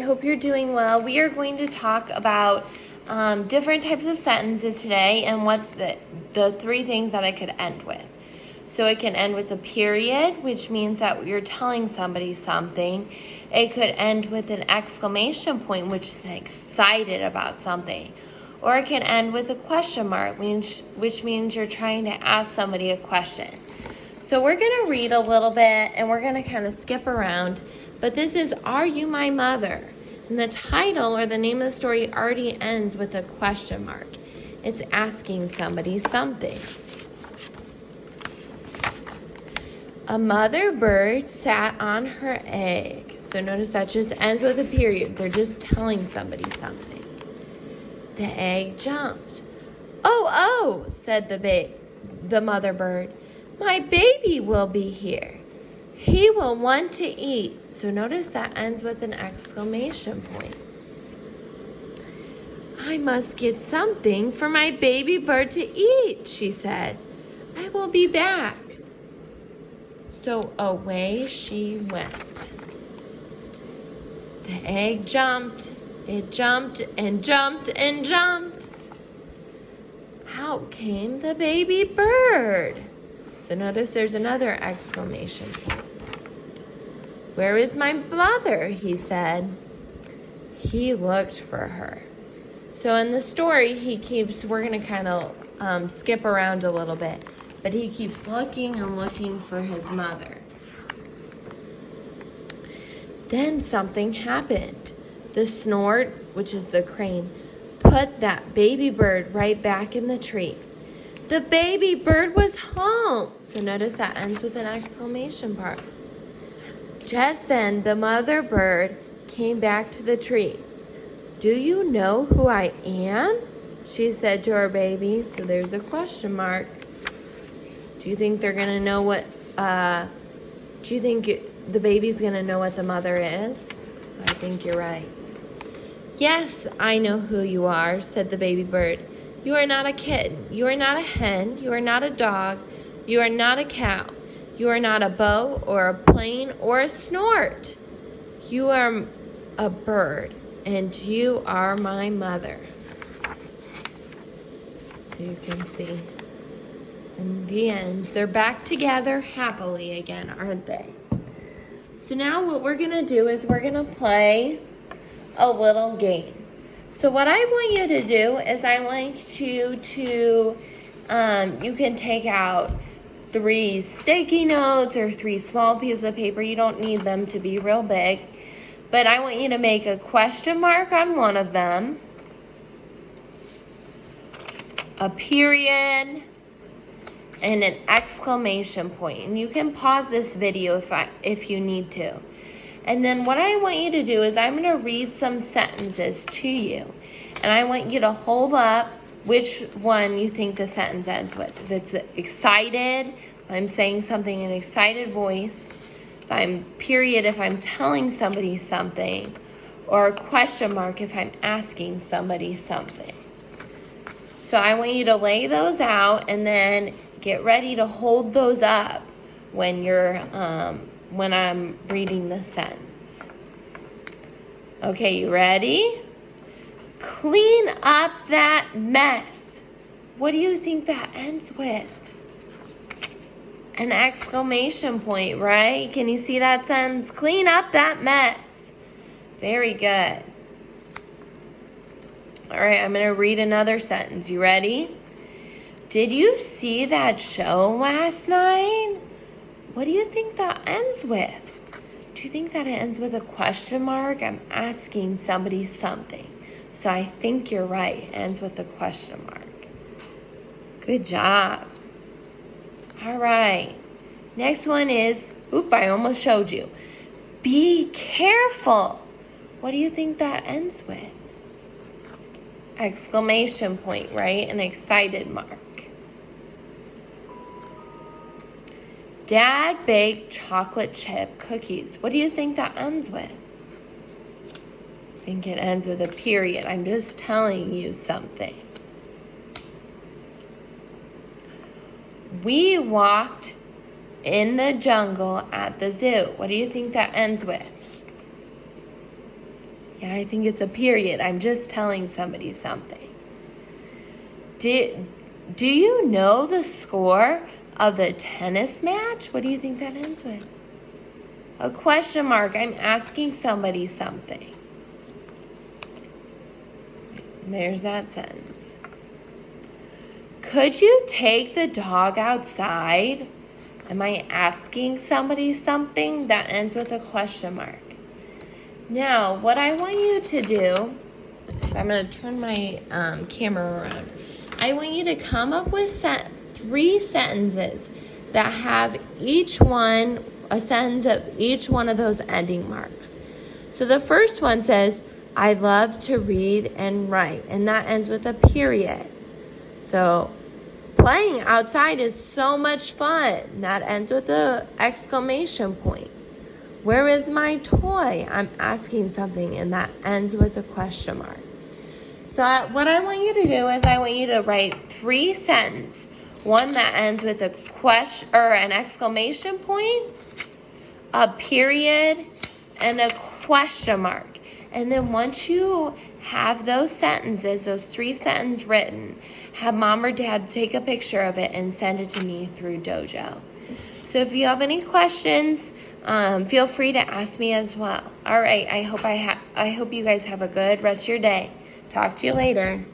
I hope you're doing well. We are going to talk about different types of sentences today and what the three things that it could end with. So it can end with a period, which means that you're telling somebody something. It could end with an exclamation point, which is excited about something. Or it can end with a question mark, which means you're trying to ask somebody a question. So we're going to read a little bit and we're going to kind of skip around. But this is Are You My Mother? And the title or the name of the story already ends with a question mark. It's asking somebody something. A mother bird sat on her egg. So notice that just ends with a period. They're just telling somebody something. The egg jumped. Oh, said the mother bird. My baby will be here. He will want to eat. So notice that ends with an exclamation point. I must get something for my baby bird to eat, she said. I will be back. So away she went. The egg jumped. It jumped and jumped and jumped. Out came the baby bird. So notice there's another exclamation point. Where is my mother? He said. He looked for her. So in the story, we're going to kind of skip around a little bit, but he keeps looking and looking for his mother. Then something happened. The snort, which is the crane, put that baby bird right back in the tree. The baby bird was home. So notice that ends with an exclamation mark. Just then, the mother bird came back to the tree. Do you know who I am? She said to her baby. So there's a question mark. Do you think they're going to know what, do you think the baby's going to know what the mother is? I think you're right. Yes, I know who you are, said the baby bird. You are not a kitten. You are not a hen. You are not a dog. You are not a cow. You are not a bow or a plane or a snort. You are a bird, and you are my mother. So you can see in the end, they're back together happily again, aren't they? So now what we're going to do is we're going to play a little game. So what I want you to do is I want you to, you can take out 3 sticky notes or 3 small pieces of paper. You don't need them to be real big. But I want you to make a question mark on one of them, a period, and an exclamation point. And you can pause this video if you need to. And then what I want you to do is I'm going to read some sentences to you. And I want you to hold up which one you think the sentence ends with. If it's excited, if I'm saying something in an excited voice, if I'm period, if I'm telling somebody something, or a question mark if I'm asking somebody something. So I want you to lay those out and then get ready to hold those up when when I'm reading the sentence. Okay, you ready? Clean up that mess. What do you think that ends with? An exclamation point, right? Can you see that sentence? Clean up that mess. Very good. All right, I'm going to read another sentence. You ready? Did you see that show last night? What do you think that ends with? Do you think that it ends with a question mark? I'm asking somebody something. So I think you're right. It ends with a question mark. Good job. All right. Next one is, I almost showed you. Be careful. What do you think that ends with? Exclamation point, right? An excited mark. Dad baked chocolate chip cookies. What do you think that ends with? I think it ends with a period. I'm just telling you something. We walked in the jungle at the zoo. What do you think that ends with? Yeah, I think it's a period. I'm just telling somebody something. Do you know the score of the tennis match? What do you think that ends with? A question mark. I'm asking somebody something. There's that sentence. Could you take the dog outside? Am I asking somebody something? That ends with a question mark. Now, what I want you to do is I'm going to turn my camera around. I want you to come up with 3 sentences that have each one, a sentence of each one of those ending marks. So the first one says, I love to read and write, and that ends with a period. So playing outside is so much fun. That ends with an exclamation point. Where is my toy? I'm asking something, and that ends with a question mark. So what I want you to do is I want you to write 3 sentences. One that ends with a question or an exclamation point, a period, and a question mark. And then once you have those sentences, those 3 sentences written, have mom or dad take a picture of it and send it to me through Dojo. So if you have any questions, feel free to ask me as well. All right, I hope you guys have a good rest of your day. Talk to you later.